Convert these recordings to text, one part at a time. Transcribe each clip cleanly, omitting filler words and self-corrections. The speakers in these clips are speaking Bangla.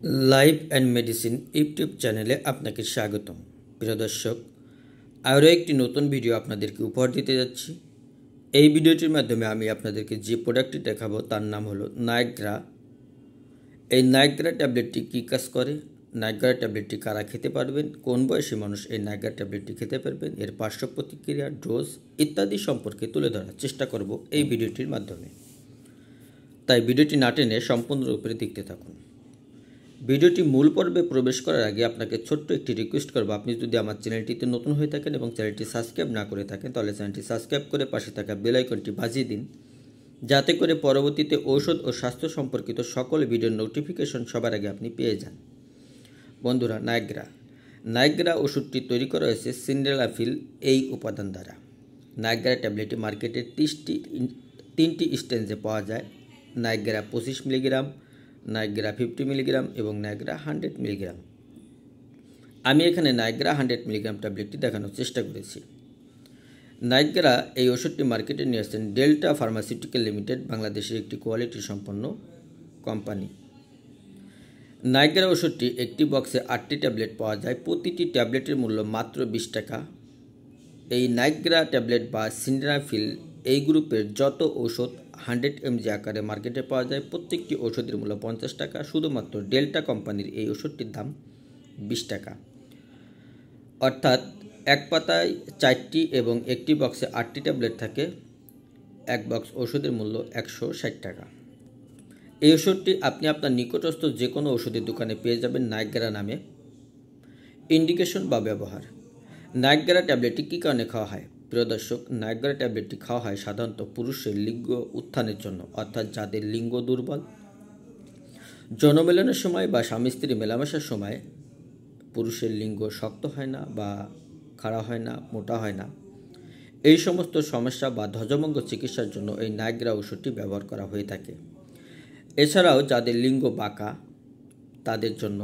লাইফ অ্যান্ড মেডিসিন ইউটিউব চ্যানেলে আপনাকে স্বাগতম। প্রিয় দর্শক, আরও একটি নতুন ভিডিও আপনাদেরকে উপহার দিতে যাচ্ছি। এই ভিডিওটির মাধ্যমে আমি আপনাদেরকে যে প্রোডাক্টটি দেখাবো তার নাম হলো নায়গ্রা। এই নায়গ্রা ট্যাবলেটটি কী কাজ করে, নায়গ্রা ট্যাবলেটটি কারা খেতে পারবেন, কোন বয়সী মানুষ এই নায়গ্রা ট্যাবলেটটি খেতে পারবেন, এর পার্শ্ব প্রতিক্রিয়া, ডোজ ইত্যাদি সম্পর্কে তুলে ধরার চেষ্টা করব এই ভিডিওটির মাধ্যমে। তাই ভিডিওটি না টেনে সম্পূর্ণরূপে দেখতে থাকুন। ভিডিওটি মূল পর্বে প্রবেশ করার আগে আপনাকে ছোট্ট একটি রিকোয়েস্ট করব, আপনি যদি আমার চ্যানেলটিতে নতুন হয়ে থাকেন এবং চ্যানেলটি সাবস্ক্রাইব না করে থাকেন তাহলে চ্যানেলটি সাবস্ক্রাইব করে পাশে থাকা বেল আইকনটি বাজিয়ে দিন, যাতে করে পরবর্তীতে ঔষধ ও স্বাস্থ্য সম্পর্কিত সকল ভিডিওর নোটিফিকেশন সবার আগে আপনি পেয়ে যান। বন্ধুরা, নায়গ্রা ওষুধটি তৈরি করা হয়েছে সিন্ডেলাফিল এই উপাদান দ্বারা। নায়গ্রা ট্যাবলেটটি মার্কেটে 3টি স্ট্রেঞ্জে পাওয়া যায়: নায়গ্রা 25 মিলিগ্রাম, নায়গ্রা 50 মিলিগ্রাম এবং নায়গ্রা 100 মিলিগ্রাম। আমি এখানে নায়গ্রা 100 মিলিগ্রাম ট্যাবলেটটি দেখানোর চেষ্টা করেছি। নায়গ্রা এই ওষুধটি মার্কেটে নিয়ে আসছেন ডেল্টা ফার্মাসিউটিক্যাল লিমিটেড, বাংলাদেশের একটি কোয়ালিটি সম্পন্ন কোম্পানি। নায়গ্রা ওষুধটি একটি বক্সে 8টি ট্যাবলেট পাওয়া যায়, প্রতিটি ট্যাবলেটের মূল্য মাত্র 20 টাকা। এই নায়গ্রা ট্যাবলেট বা সিন্ডেলাফিল এই গ্রুপের যত ঔষধ 100 mg আকারে মার্কেটে পাওয়া যায়, প্রত্যেকটি ওষুধের মূল্য 50 টাকা। শুধুমাত্র ডেল্টা কোম্পানির এই ওষুধটির দাম 20 টাকা। অর্থাৎ এক পাতায় 4টি এবং একটি বক্সে 8টি ট্যাবলেট থাকে। এক বক্স ওষুধের মূল্য 160 টাকা। এই ওষুধটি আপনি আপনার নিকটস্থ যে কোনো ওষুধের দোকানে পেয়ে যাবেন নায়গ্রা নামে। ইন্ডিকেশন বা ব্যবহার: নায়গ্রা ট্যাবলেটটি কী কারণে খাওয়া হয়? প্রিয় দর্শক, নায়গ্রা ট্যাবলেটটি খাওয়া হয় সাধারণত পুরুষের লিঙ্গ উত্থানের জন্য, অর্থাৎ যাদের লিঙ্গ দুর্বল, যৌনমিলনের সময় বা স্বামী স্ত্রী মেলামেশার সময় পুরুষের লিঙ্গ শক্ত হয় না বা খাড়া হয় না, মোটা হয় না, এই সমস্ত সমস্যা বা ধ্বজভঙ্গ চিকিৎসার জন্য এই নায়গ্রা ওষুধটি ব্যবহার করা হয়ে থাকে। এছাড়াও যাদের লিঙ্গ বাঁকা, তাদের জন্য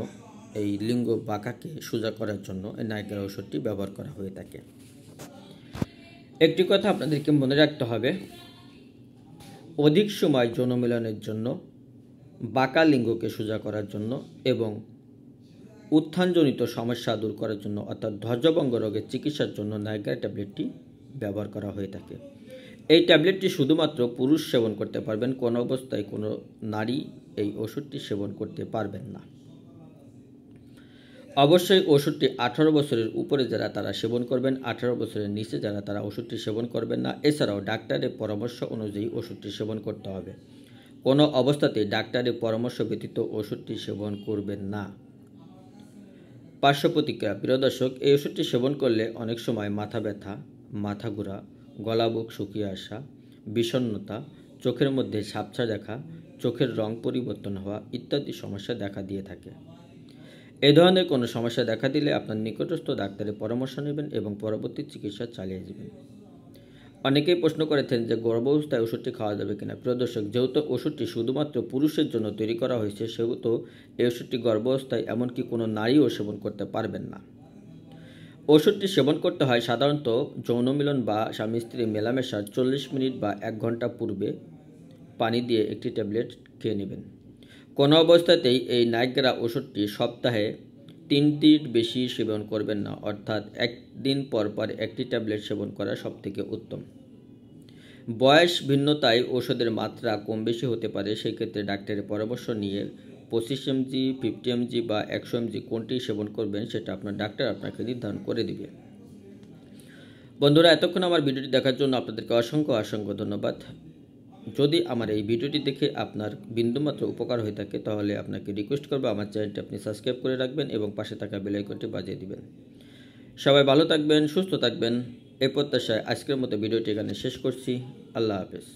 এই লিঙ্গ বাঁকাকে সোজা করার জন্য এই নায়গ্রা ওষুধটি ব্যবহার করা হয়ে থাকে। একটি কথা আপনাদেরকে মনে রাখতে হবে, অধিক সময় যৌনমিলনের জন্য, বাঁকা লিঙ্গকে সোজা করার জন্য এবং উত্থানজনিত সমস্যা দূর করার জন্য অর্থাৎ ধ্বজভঙ্গ রোগের চিকিৎসার জন্য নায়গ্রা ট্যাবলেটটি ব্যবহার করা হয়ে থাকে। এই ট্যাবলেটটি শুধুমাত্র পুরুষ সেবন করতে পারবেন, কোনো অবস্থায় কোনো নারী এই ওষুধটি সেবন করতে পারবেন না। অবশ্যই ওষুধটি 18 বছরের উপরে যারা তারা সেবন করবেন, 18 বছরের নিচে যারা তারা ওষুধটি সেবন করবেন না। এছাড়াও ডাক্তারের পরামর্শ অনুযায়ী ওষুধটি সেবন করতে হবে। কোনো অবস্থাতেই ডাক্তারের পরামর্শ ব্যতীত ওষুধটি সেবন করবেন না। পার্শ্ব প্রতিক্রিয়া: প্রিয় দর্শক, এই ওষুধটি সেবন করলে অনেক সময় মাথা ব্যথা, মাথা ঘোরা, গলা বুক শুকিয়ে আসা, বিষণ্ণতা, চোখের মধ্যে ঝাপসা দেখা, চোখের রং পরিবর্তন হওয়া ইত্যাদি সমস্যা দেখা দিয়ে থাকে। এ ধরনের কোনো সমস্যা দেখা দিলে আপনার নিকটস্থ ডাক্তারের পরামর্শ নেবেন এবং পরবর্তী চিকিৎসা চালিয়ে যাবেন। অনেকেই প্রশ্ন করেছেন যে গর্ভাবস্থায় ওষুধটি খাওয়া যাবে কিনা। প্রিয় দর্শক, যেহেতু ওষুধটি শুধুমাত্র পুরুষের জন্য তৈরি করা হয়েছে, সেহেতু এই ওষুধটি গর্ভাবস্থায় এমনকি কোনো নারীও সেবন করতে পারবেন না। ওষুধটি সেবন করতে হয় সাধারণত যৌনমিলন বা স্বামী স্ত্রী মেলামেশার 40 মিনিট বা 1 ঘন্টা পূর্বে পানি দিয়ে একটি ট্যাবলেট খেয়ে নেবেন। কোনো অবস্থাতেই এই নায়গ্রা ওষুধটি সপ্তাহে 3দিন বেশি সেবন করবেন না, অর্থাৎ একদিন পর পর একটি ট্যাবলেট সেবন করা সবথেকে উত্তম। বয়স ভিন্নতায় ওষুধের মাত্রা কম বেশি হতে পারে, সেই ক্ষেত্রে ডাক্তারের পরামর্শ নিয়ে 25 mg, 50 mg বা 100 mg কোনটি সেবন করবেন সেটা আপনার ডাক্তার আপনাকে নির্ধারণ করে দিবে। বন্ধুরা, এতক্ষণ আমার ভিডিওটি দেখার জন্য আপনাদেরকে অসংখ্য ধন্যবাদ। যদি আমার এই ভিডিওটি দেখে আপনার বিন্দুমাত্র উপকার হয়ে থাকে তাহলে আপনাকে রিকোয়েস্ট করবো আমার চ্যানেলটি আপনি সাবস্ক্রাইব করে রাখবেন এবং পাশে থাকা বেল আইকনটি বাজিয়ে দিবেন। সবাই ভালো থাকবেন, সুস্থ থাকবেন, এই প্রত্যাশায় আজকের মতো ভিডিওটি এখানে শেষ করছি। আল্লাহ হাফেজ।